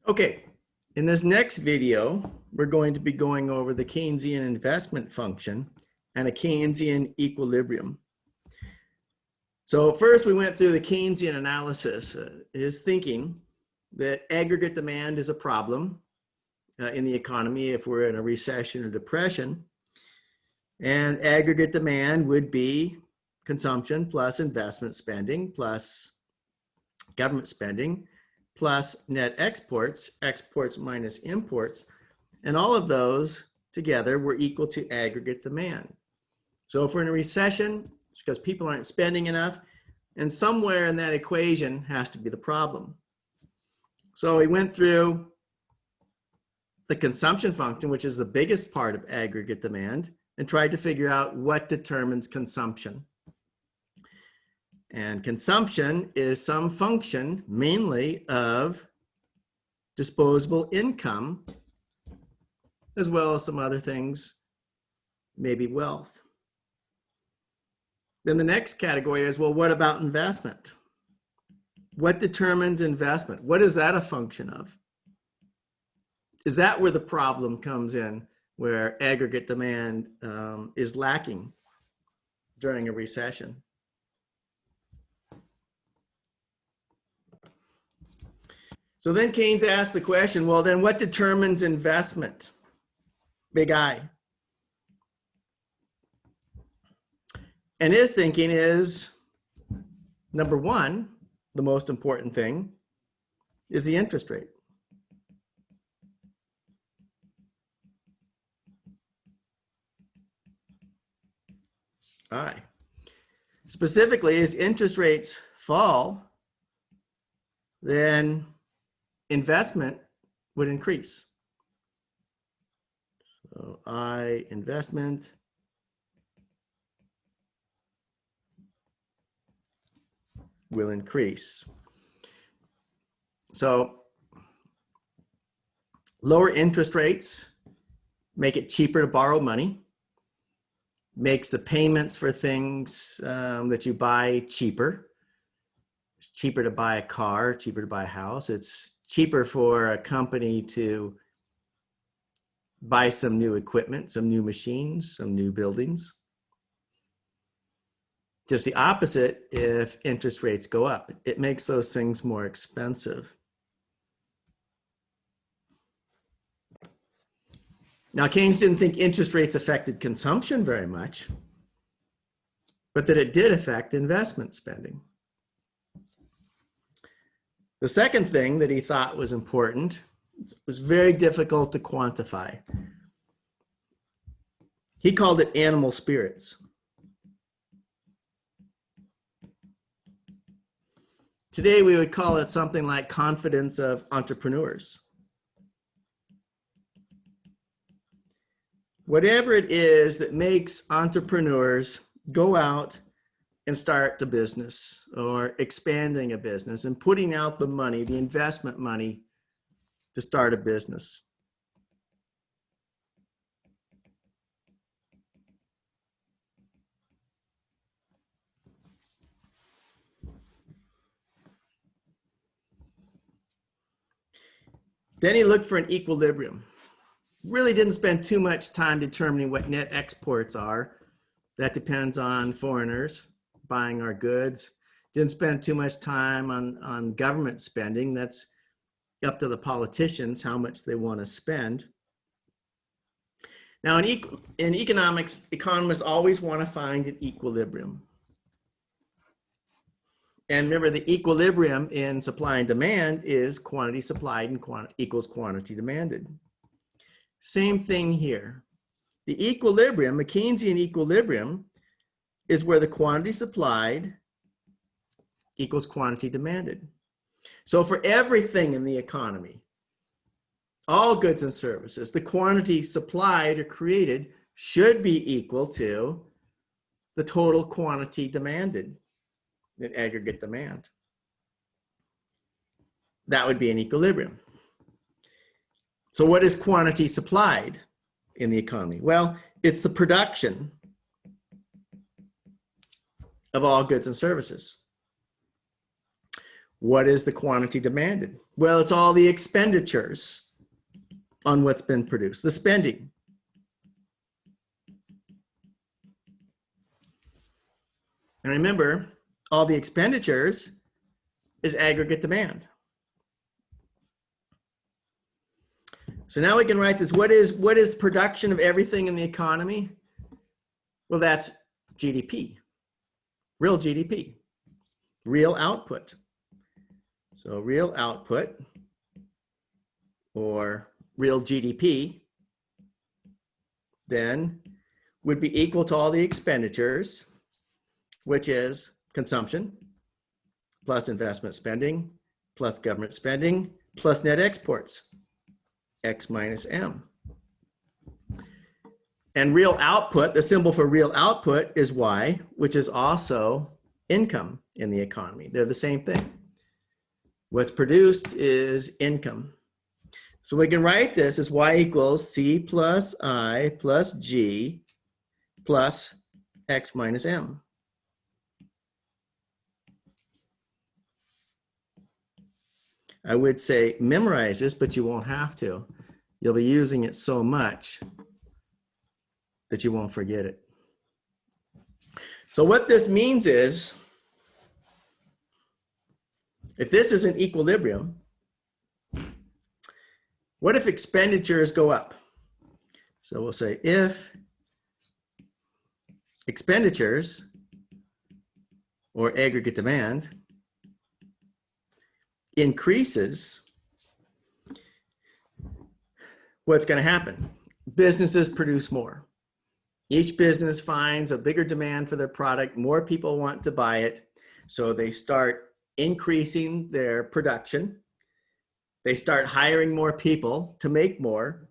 Okay, in this next video, we're going to be going over the Keynesian investment function and a Keynesian equilibrium. So first we went through the Keynesian analysis, his thinking that aggregate demand is a problem in the economy if we're in a recession or depression. And aggregate demand would be consumption plus investment spending plus government spending plus net exports, exports minus imports, and all of those together were equal to aggregate demand. So if we're in a recession, it's because people aren't spending enough, and somewhere in that equation has to be the problem. So we went through the consumption function, which is the biggest part of aggregate demand, and tried to figure out what determines consumption. And consumption is some function mainly of disposable income, as well as some other things, maybe wealth. Then the next category is, well, what about investment? What determines investment? What is that a function of? Is that where the problem comes in, where aggregate demand is lacking during a recession? So then Keynes asked the question, well, then what determines investment? Big I. And his thinking is, number one, the most important thing is the interest rate. I. Specifically, as interest rates fall, then investment would increase. So I, investment, will increase. So lower interest rates make it cheaper to borrow money, makes the payments for things that you buy cheaper. It's cheaper to buy a car, cheaper to buy a house. It's cheaper for a company to buy some new equipment, some new machines, some new buildings. Just the opposite if interest rates go up. It makes those things more expensive. Now, Keynes didn't think interest rates affected consumption very much, but that it did affect investment spending. The second thing that he thought was important was very difficult to quantify. He called it animal spirits. Today, we would call it something like confidence of entrepreneurs. Whatever it is that makes entrepreneurs go out and start a business or expanding a business and putting out the money, the investment money to start a business. Then he looked for an equilibrium. Really didn't spend too much time determining what net exports are. That depends on foreigners buying our goods. Didn't spend too much time on government spending. That's up to the politicians how much they want to spend. Now, in economics, economists always want to find an equilibrium. And remember, the equilibrium in supply and demand is quantity supplied and equals quantity demanded. Same thing here. The equilibrium, a Keynesian equilibrium, is where the quantity supplied equals quantity demanded. So for everything in the economy, all goods and services, the quantity supplied or created should be equal to the total quantity demanded in aggregate demand. That would be an equilibrium. So what is quantity supplied in the economy? Well, it's the production of all goods and services. What is the quantity demanded? Well, it's all the expenditures on what's been produced, the spending. And remember, all the expenditures is aggregate demand. So now we can write this. What is production of everything in the economy? Well, that's GDP, real GDP, real output. So real output or real GDP then would be equal to all the expenditures, which is consumption plus investment spending plus government spending plus net exports, X minus M. And real output, the symbol for real output is Y, which is also income in the economy. They're the same thing. What's produced is income. So we can write this as Y equals C plus I plus G plus X minus M. I would say memorize this, but you won't have to. You'll be using it so much that you won't forget it. So what this means is, if this is an equilibrium, what if expenditures go up? So we'll say if expenditures or aggregate demand increases, what's going to happen? Businesses produce more. Each business finds a bigger demand for their product. More people want to buy it. So they start increasing their production. They start hiring more people to make more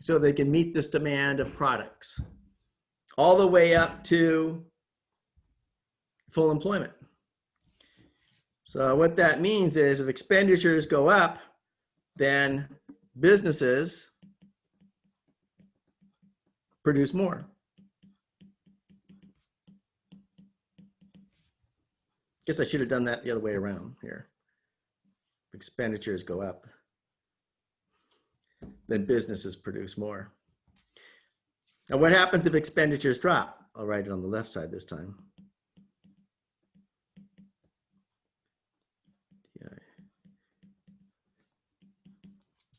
so they can meet this demand of products, all the way up to full employment. So what that means is if expenditures go up, then businesses produce more. Guess I should have done that the other way around here. Expenditures go up, then businesses produce more. Now what happens if expenditures drop? I'll write it on the left side this time.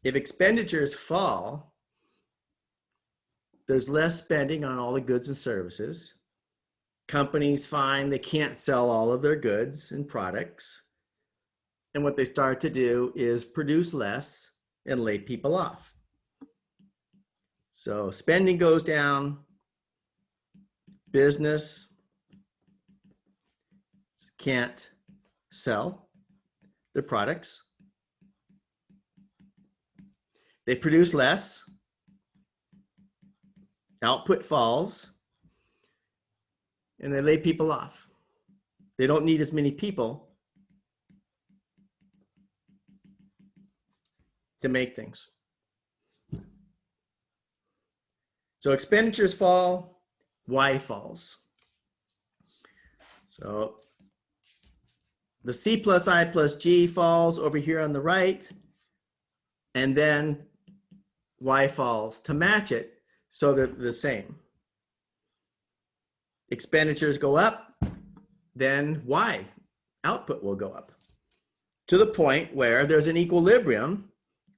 If expenditures fall, there's less spending on all the goods and services. Companies find they can't sell all of their goods and products. And what they start to do is produce less and lay people off. So spending goes down, business can't sell their products. They produce less, output falls, and they lay people off. They don't need as many people to make things. So expenditures fall, Y falls. So the C plus I plus G falls over here on the right, and then Y falls to match it so that they're the same. Expenditures go up, then Y, output will go up to the point where there's an equilibrium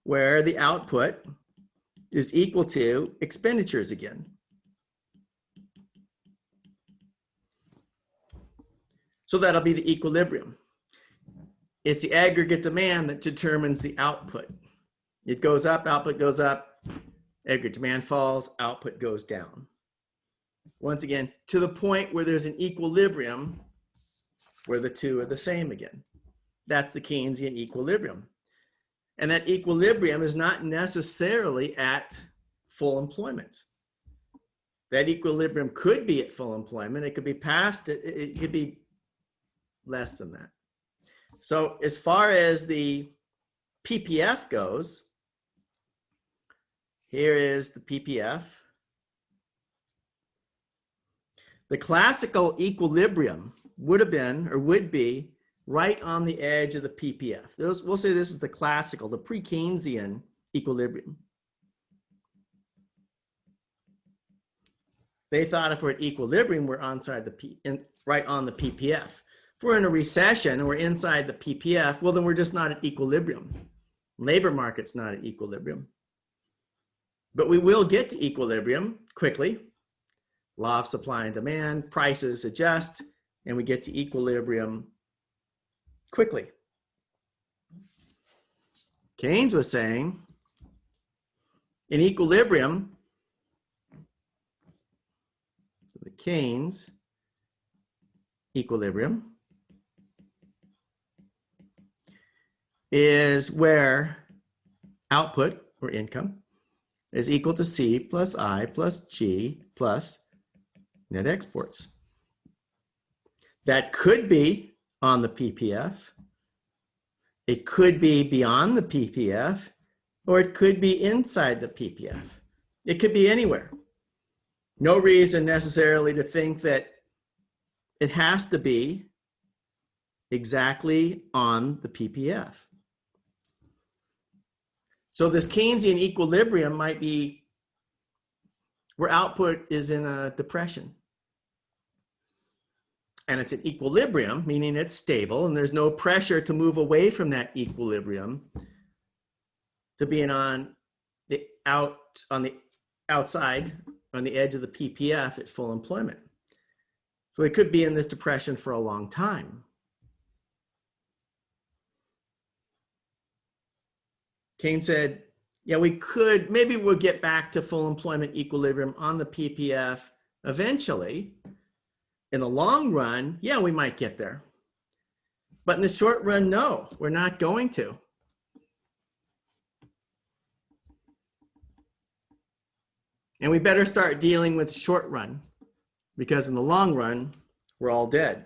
where the output is equal to expenditures again. So that'll be the equilibrium. It's the aggregate demand that determines the output. It goes up, output goes up, aggregate demand falls, output goes down. Once again, to the point where there's an equilibrium where the two are the same again. That's the Keynesian equilibrium. And that equilibrium is not necessarily at full employment. That equilibrium could be at full employment. It could be past it. It could be less than that. So as far as the PPF goes, here is the PPF. The classical equilibrium would have been, or would be, right on the edge of the PPF. We'll say this is the classical, the pre-Keynesian equilibrium. They thought if we're at equilibrium, we're right on the PPF. If we're in a recession and we're inside the PPF, well, then we're just not at equilibrium. Labor market's not at equilibrium. But we will get to equilibrium quickly. Law of supply and demand, prices adjust, and we get to equilibrium quickly. Keynes was saying, in equilibrium, so the Keynes equilibrium is where output, or income, is equal to C plus I plus G plus net exports. That could be on the PPF, it could be beyond the PPF, or it could be inside the PPF. It could be anywhere. No reason necessarily to think that it has to be exactly on the PPF. So this Keynesian equilibrium might be where output is in a depression. And it's at equilibrium, meaning it's stable and there's no pressure to move away from that equilibrium to being on the outside, on the edge of the PPF at full employment. So it could be in this depression for a long time. Keynes said, yeah, maybe we'll get back to full employment equilibrium on the PPF eventually. In the long run, yeah, we might get there. But in the short run, no, we're not going to. And we better start dealing with short run, because in the long run, we're all dead.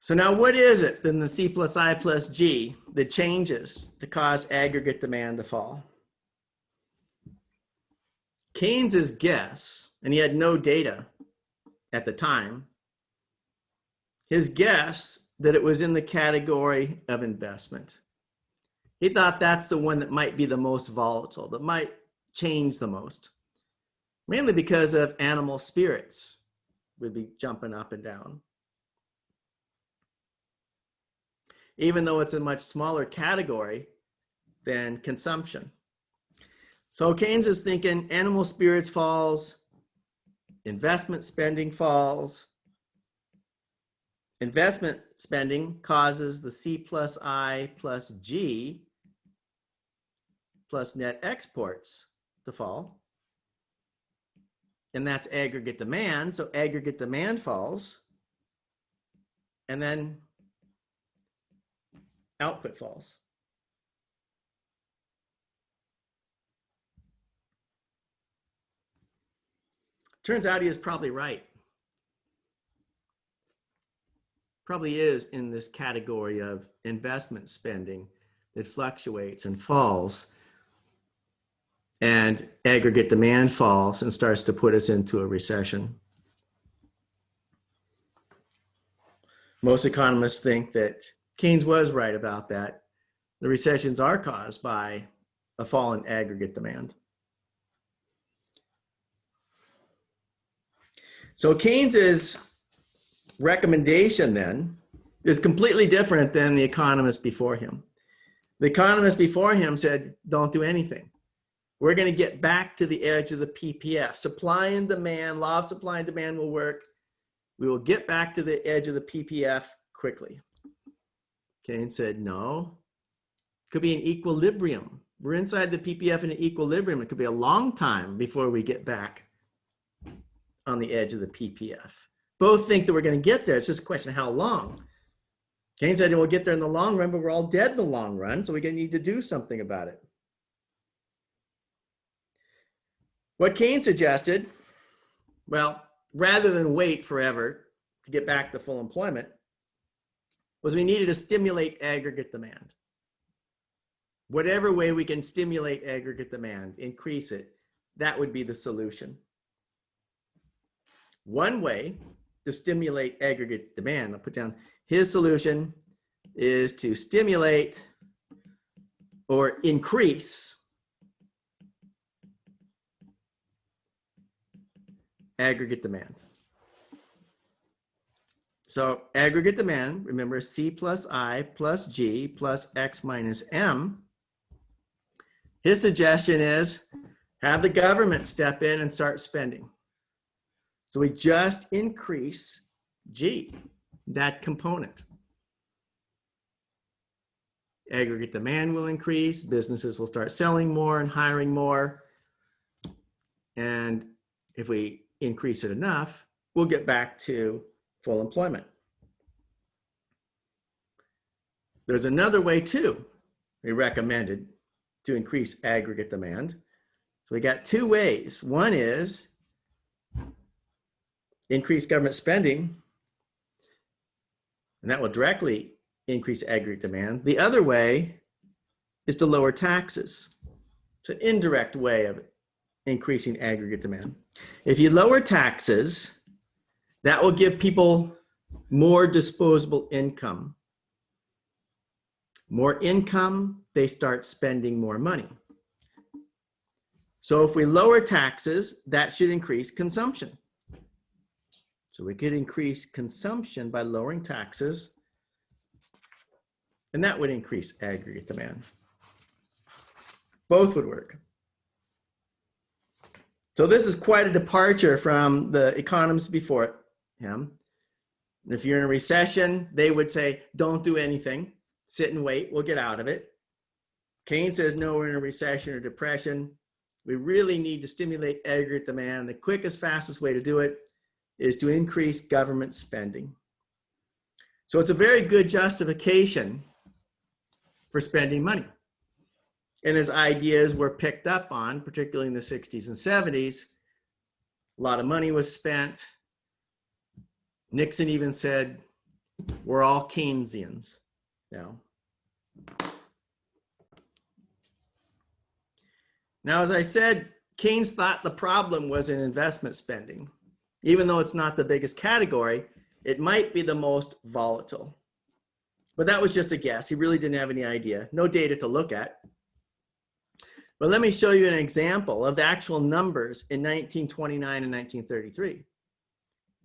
So now what is it in the C plus I plus G that changes to cause aggregate demand to fall? Keynes's guess, and he had no data at the time, his guess that it was in the category of investment. He thought that's the one that might be the most volatile, that might change the most, mainly because of animal spirits would be jumping up and down. Even though it's a much smaller category than consumption. So Keynes is thinking animal spirits falls, investment spending falls. Investment spending causes the C plus I plus G plus net exports to fall. And that's aggregate demand. So aggregate demand falls. And then output falls. Turns out he is probably right. Probably is in this category of investment spending that fluctuates and falls, and aggregate demand falls and starts to put us into a recession. Most economists think that Keynes was right about that. The recessions are caused by a fall in aggregate demand. So Keynes's recommendation then is completely different than the economists before him. The economists before him said, don't do anything. We're going to get back to the edge of the PPF. Supply and demand, law of supply and demand will work. We will get back to the edge of the PPF quickly. Keynes said, no, it could be an equilibrium. We're inside the PPF in an equilibrium. It could be a long time before we get back on the edge of the PPF. Both think that we're going to get there. It's just a question of how long. Keynes said we'll get there in the long run, but we're all dead in the long run, so we're going to need to do something about it. What Keynes suggested, well, rather than wait forever to get back to full employment, was we needed to stimulate aggregate demand. Whatever way we can stimulate aggregate demand, increase it, that would be the solution. One way to stimulate aggregate demand, I'll put down his solution is to stimulate or increase aggregate demand. So aggregate demand, remember, C plus I plus G plus X minus M. His suggestion is have the government step in and start spending. So we just increase G, that component. Aggregate demand will increase, businesses will start selling more and hiring more. And if we increase it enough, we'll get back to full employment. There's another way too, we recommended to increase aggregate demand. So we got two ways. One is increase government spending, and that will directly increase aggregate demand. The other way is to lower taxes. It's an indirect way of increasing aggregate demand. If you lower taxes, that will give people more disposable income. More income, they start spending more money. So if we lower taxes, that should increase consumption. So we could increase consumption by lowering taxes, and that would increase aggregate demand. Both would work. So this is quite a departure from the economists before him. If you're in a recession, they would say, don't do anything, sit and wait, we'll get out of it. Keynes says, no, we're in a recession or depression. We really need to stimulate aggregate demand. The quickest, fastest way to do it is to increase government spending. So it's a very good justification for spending money. And his ideas were picked up on, particularly in the 60s and 70s. A lot of money was spent. Nixon even said, we're all Keynesians now. Now, as I said, Keynes thought the problem was in investment spending. Even though it's not the biggest category, it might be the most volatile. But that was just a guess. He really didn't have any idea. No data to look at. But let me show you an example of the actual numbers in 1929 and 1933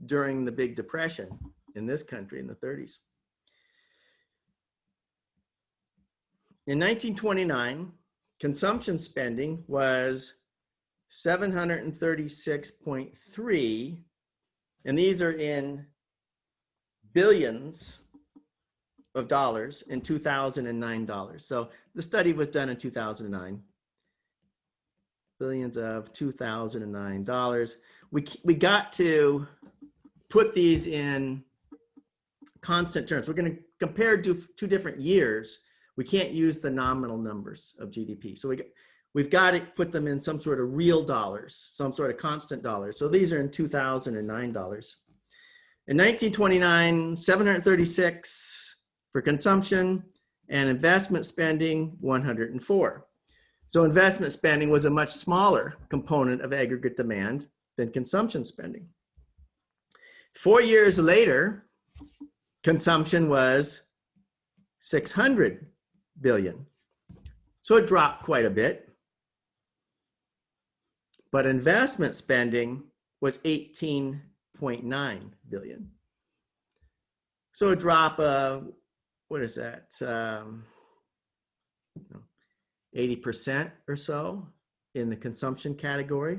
during the Big Depression in this country in the 30s. In 1929, consumption spending was 736.3, and these are in billions of dollars in 2009 dollars. So the study was done in 2009. Billions of 2009 dollars. We got to put these in constant terms. We're going to compare two different years. We can't use the nominal numbers of GDP. So we've got to put them in some sort of real dollars, some sort of constant dollars. So these are in 2009 dollars. In 1929, 736 for consumption, and investment spending 104. So investment spending was a much smaller component of aggregate demand than consumption spending. 4 years later, consumption was 600 billion. So it dropped quite a bit. But investment spending was 18.9 billion. So a drop of, what is that? 80% or so in the consumption category.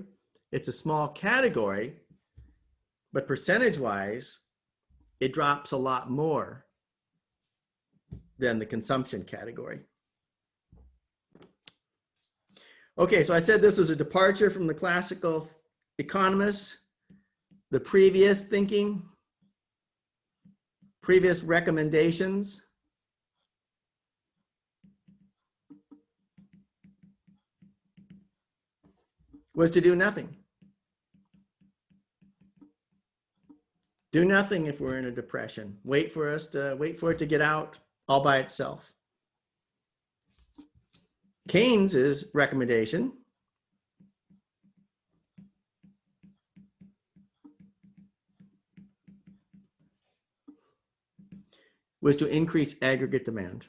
It's a small category, but percentage-wise, it drops a lot more than the consumption category. Okay, so I said this was a departure from the classical economists, the previous thinking, previous recommendations. Was to do nothing. Do nothing if we're in a depression. Wait for it to get out all by itself. Keynes's recommendation was to increase aggregate demand.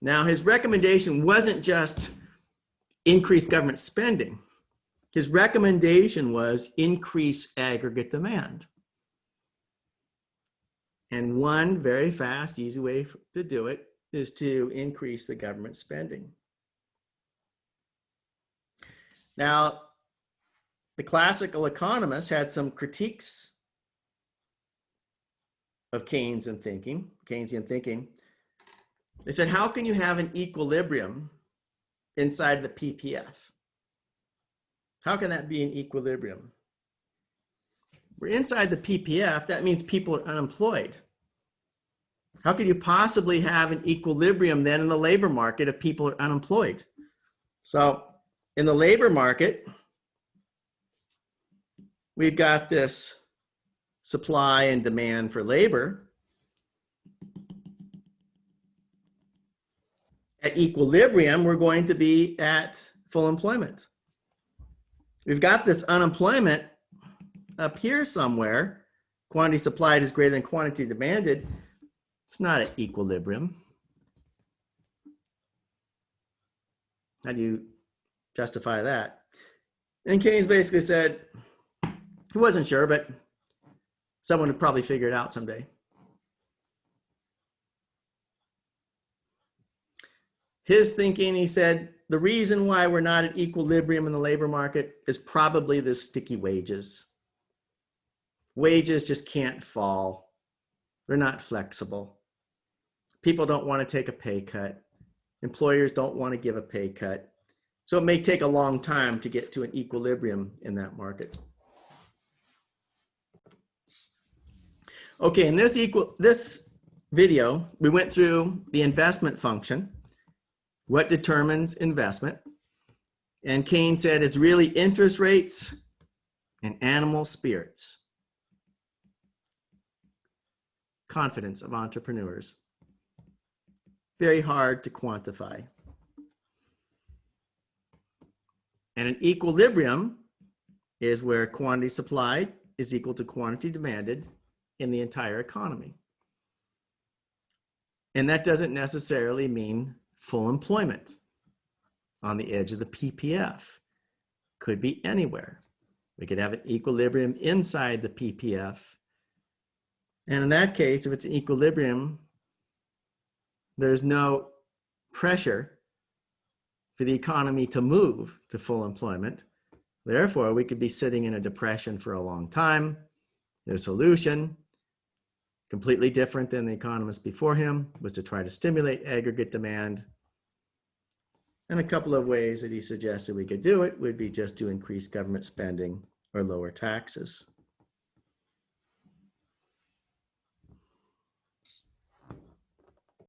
Now, his recommendation wasn't just increase government spending. His recommendation was increase aggregate demand. And one very fast, easy way to do it is to increase the government spending. Now, the classical economists had some critiques of Keynesian thinking. They said, how can you have an equilibrium inside the PPF? How can that be an equilibrium? We're inside the PPF, that means people are unemployed. How could you possibly have an equilibrium then in the labor market if people are unemployed? So in the labor market, we've got this supply and demand for labor. At equilibrium, we're going to be at full employment. We've got this unemployment up here somewhere. Quantity supplied is greater than quantity demanded. It's not at equilibrium. How do you justify that? And Keynes basically said, he wasn't sure, but someone would probably figure it out someday. His thinking, he said, the reason why we're not at equilibrium in the labor market is probably the sticky wages. Wages just can't fall. They're not flexible. People don't want to take a pay cut. Employers don't want to give a pay cut. So it may take a long time to get to an equilibrium in that market. Okay, in this video, we went through the investment function. What determines investment? And Keynes said it's really interest rates and animal spirits. Confidence of entrepreneurs. Very hard to quantify. And an equilibrium is where quantity supplied is equal to quantity demanded in the entire economy. And that doesn't necessarily mean full employment on the edge of the PPF. Could be anywhere. We could have an equilibrium inside the PPF. And in that case, if it's an equilibrium, there's no pressure for the economy to move to full employment. Therefore, we could be sitting in a depression for a long time. The solution, completely different than the economists before him, was to try to stimulate aggregate demand. And a couple of ways that he suggested we could do it would be just to increase government spending or lower taxes.